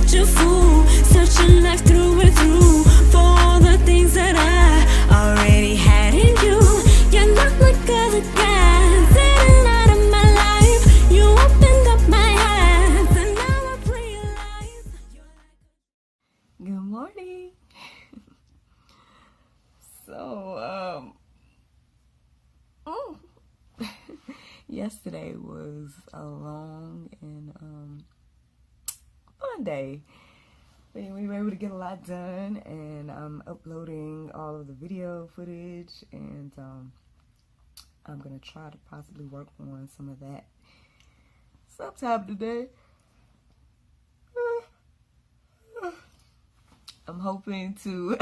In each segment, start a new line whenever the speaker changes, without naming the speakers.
such a fool, such a life through and through, for all the things that I already had in you. You're not like other guys, in and out of my life. You opened up my eyes, and now I realize you're like...
Good morning. So, yesterday was a long and fun day. We were able to get a lot done, and I'm uploading all of the video footage, and I'm gonna try to possibly work on some of that sometime today. I'm hoping to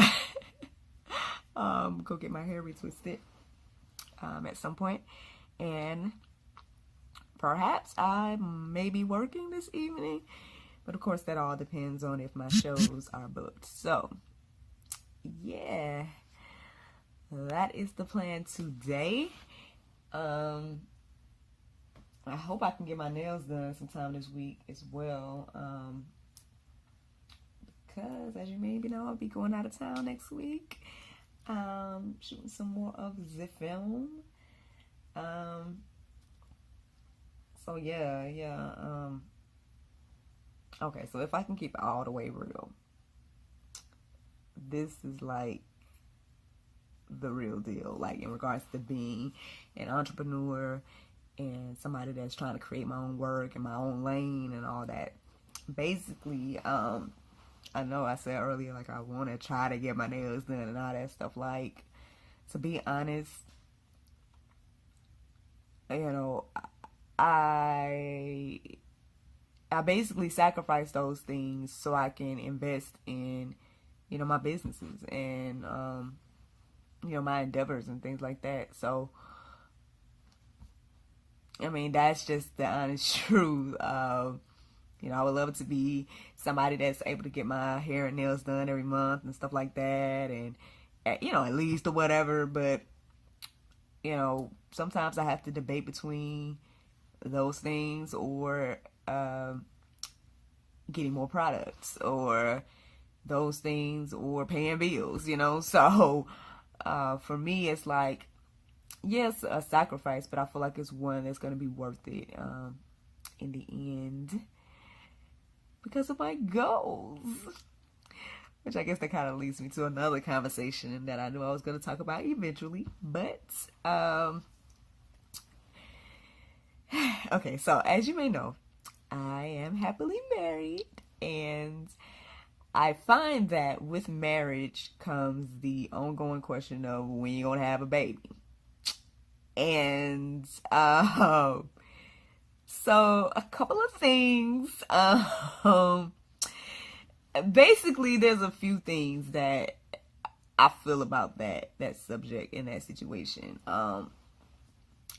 go get my hair retwisted at some point, and perhaps I may be working this evening, but of course that all depends on if my shows are booked. So yeah, that is the plan today. I hope I can get my nails done sometime this week as well, because as you maybe know, I'll be going out of town next week, shooting some more of the film. So yeah. Okay, so if I can keep it all the way real, this is like the real deal, like in regards to being an entrepreneur and somebody that's trying to create my own work and my own lane and all that. Basically, I know I said earlier, like, I want to try to get my nails done and all that stuff. Like, to be honest, you know, I basically sacrifice those things so I can invest in, you know, my businesses and, you know, my endeavors and things like that. So, I mean, that's just the honest truth. You know, I would love to be somebody that's able to get my hair and nails done every month and stuff like that, and, you know, at least or whatever. But, you know, sometimes I have to debate between those things or getting more products, or those things, or paying bills, you know. So for me, it's like, yes, a sacrifice, but I feel like it's one that's going to be worth it in the end, because of my goals. Which I guess that kind of leads me to another conversation that I knew I was going to talk about eventually. But, okay, so as you may know, I am happily married. And I find that with marriage comes the ongoing question of when you're going to have a baby. And, so a couple of things, basically there's a few things that I feel about that subject in that situation.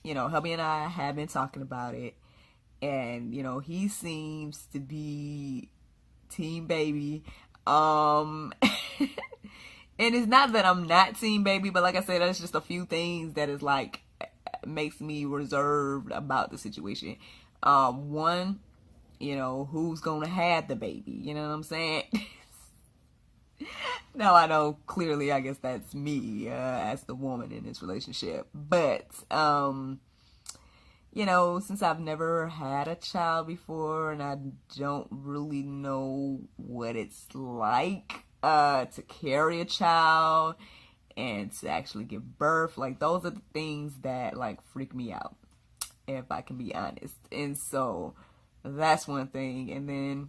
You know, hubby and I have been talking about it, and, you know, he seems to be team baby. And it's not that I'm not team baby, but like I said, that's just a few things that is like, makes me reserved about the situation. One, you know, who's gonna have the baby, you know what I'm saying? Now I know clearly, I guess that's me as the woman in this relationship, but you know, since I've never had a child before and I don't really know what it's like to carry a child and to actually give birth, like, those are the things that like freak me out, if I can be honest. And so that's one thing. And then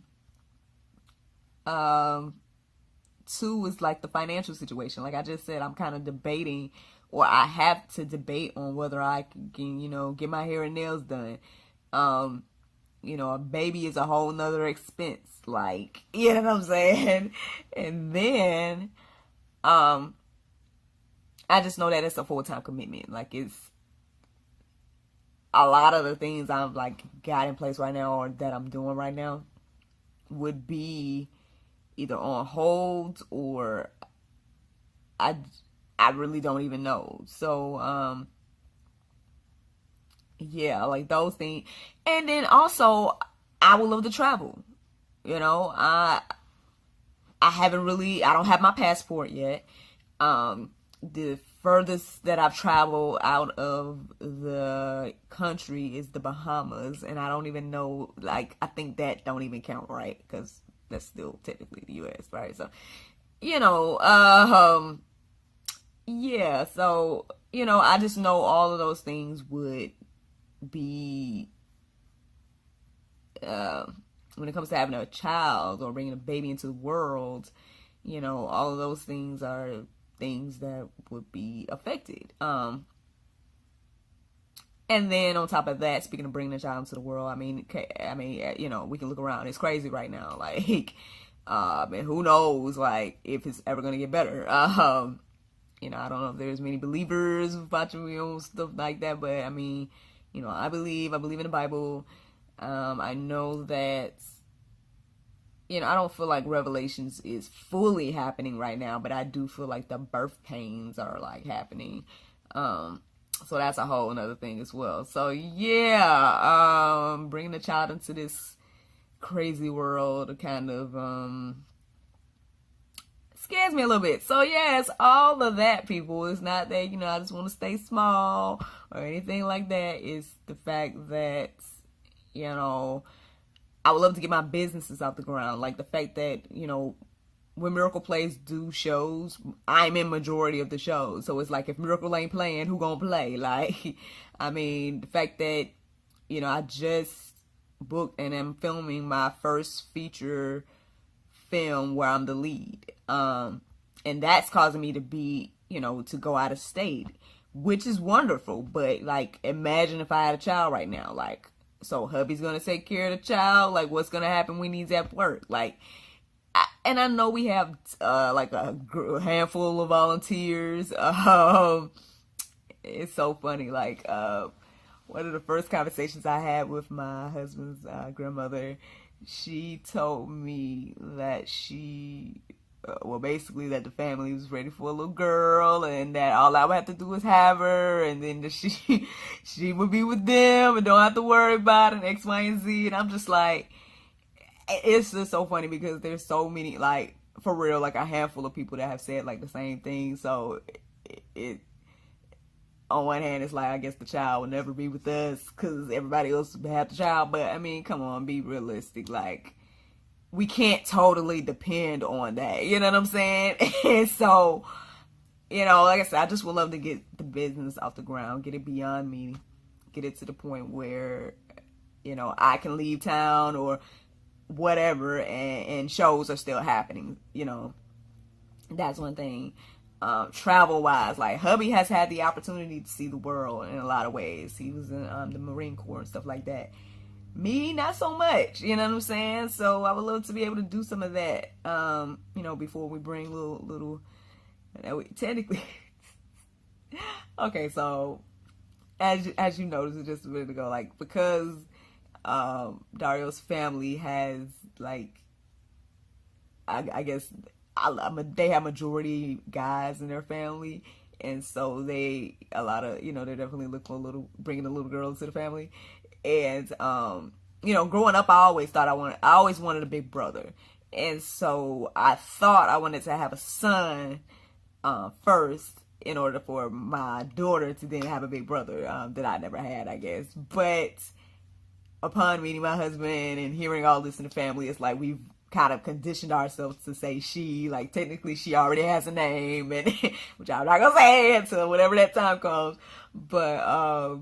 two is like the financial situation. Like I just said, I'm kind of debating, or I have to debate on whether I can, you know, get my hair and nails done. You know, a baby is a whole nother expense, like, you know what I'm saying? And then I just know that it's a full-time commitment. Like, it's a lot of the things I've like got in place right now, or that I'm doing right now, would be either on hold, or I really don't even know. So yeah, like those things. And then also, I would love to travel. You know, I don't have my passport yet. The furthest that I've traveled out of the country is the Bahamas, and I don't even know, like, I think that don't even count, right? Because that's still technically the U.S., right? So, you know, yeah, so, you know, I just know all of those things would be, when it comes to having a child or bringing a baby into the world, you know, all of those things are things that would be affected. And then on top of that, speaking of bringing a child into the world, I mean, you know, we can look around. It's crazy right now. Like, and who knows, like, if it's ever going to get better. You know, I don't know if there's many believers watching me on stuff like that, but I mean, you know, I believe in the Bible. I know that, you know, I don't feel like Revelations is fully happening right now, but I do feel like the birth pains are like happening. So that's a whole another thing as well. So yeah, bringing a child into this crazy world kind of scares me a little bit. So yeah, it's all of that, people. It's not that, you know, I just want to stay small or anything like that. It's the fact that, you know, I would love to get my businesses off the ground. Like the fact that, you know, when Miracle Plays do shows, I'm in majority of the shows. So it's like, if Miracle ain't playing, who gonna play? Like, I mean, the fact that, you know, I just booked and am filming my first feature film where I'm the lead. And that's causing me to be, you know, to go out of state, which is wonderful. But like, imagine if I had a child right now, like, so hubby's gonna take care of the child. Like, what's gonna happen when he's at work? Like, and I know we have like a handful of volunteers. It's so funny. Like, one of the first conversations I had with my husband's grandmother, she told me that well, basically that the family was ready for a little girl, and that all I would have to do was have her, and then she would be with them and don't have to worry about it, and X, Y, and Z. And I'm just like, it's just so funny because there's so many, like, for real, like a handful of people that have said like the same thing. So it on one hand, it's like, I guess the child will never be with us because everybody else will have the child. But I mean, come on, be realistic. Like, we can't totally depend on that. You know what I'm saying? And so, you know, like I said, I just would love to get the business off the ground, get it beyond me, get it to the point where, you know, I can leave town or whatever, and shows are still happening. You know, that's one thing. Travel wise, like, hubby has had the opportunity to see the world in a lot of ways. He was in the Marine Corps and stuff like that. Me, not so much, you know what I'm saying? So I would love to be able to do some of that, you know, before we bring little, technically, okay, so, as you noticed just a minute ago, like, because, Dario's family has, like, I guess, they have majority guys in their family, and so they're definitely looking for bringing a little girl into the family. And, you know, growing up, I always wanted a big brother. And so I thought I wanted to have a son, first, in order for my daughter to then have a big brother, that I never had, I guess. But upon meeting my husband and hearing all this in the family, it's like we've kind of conditioned ourselves to say she, like, technically she already has a name, and which I'm not gonna say until whenever that time comes. But,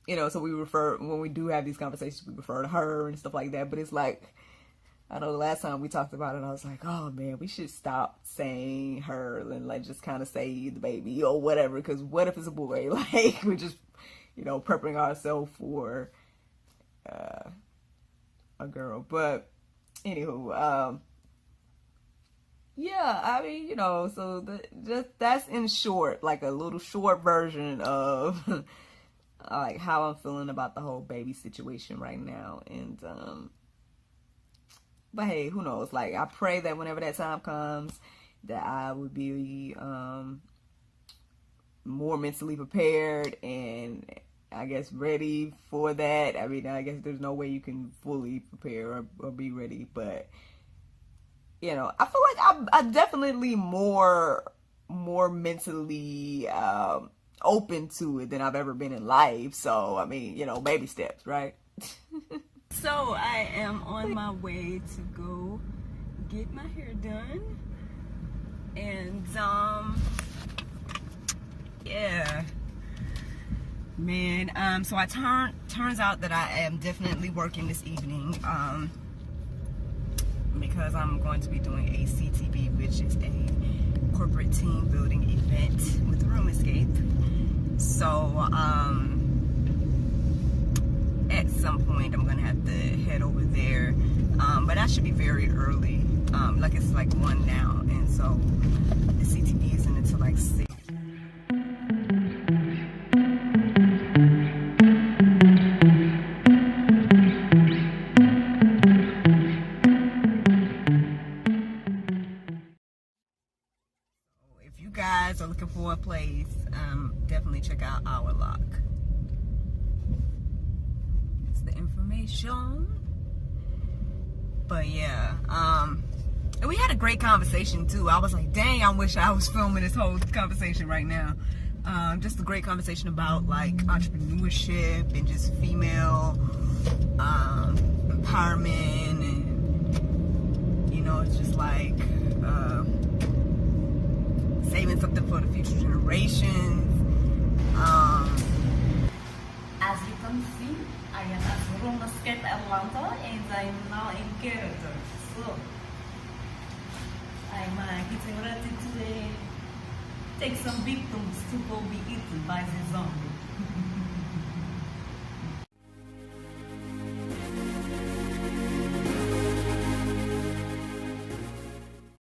you know, so when we do have these conversations, we refer to her and stuff like that. But it's like, I know the last time we talked about it, I was like, oh man, we should stop saying her and like just kind of say the baby or whatever. Because what if it's a boy? Like, we're just, you know, prepping ourselves for a girl. But anywho, yeah, I mean, you know, so that's in short, like a little short version of like how I'm feeling about the whole baby situation right now. And but hey, who knows? Like, I pray that whenever that time comes, that I would be more mentally prepared and I guess, ready for that. I mean, I guess there's no way you can fully prepare or be ready, but you know, I feel like I'm definitely more mentally open to it than I've ever been in life. So, I mean, you know, baby steps, right? So I am on my way to go get my hair done, and yeah, man. So turns out that I am definitely working this evening, because I'm going to be doing a CTB, which is a corporate team building event with Room Escape. So at some point I'm gonna have to head over there, but I should be very early. Like it's like 1 now, and so the CTB isn't until like 6. If you guys are looking for a place, definitely check out our Lock. It's the information. But yeah, and we had a great conversation too. I was like, dang, I wish I was filming this whole conversation right now. Just a great conversation about like entrepreneurship and just female empowerment, and you know, it's just like saving something for the future generations.
As you can see, I am at Room Escape Atlanta and I'm now in character. So, I'm getting ready to take some victims to go be eaten by the zombie.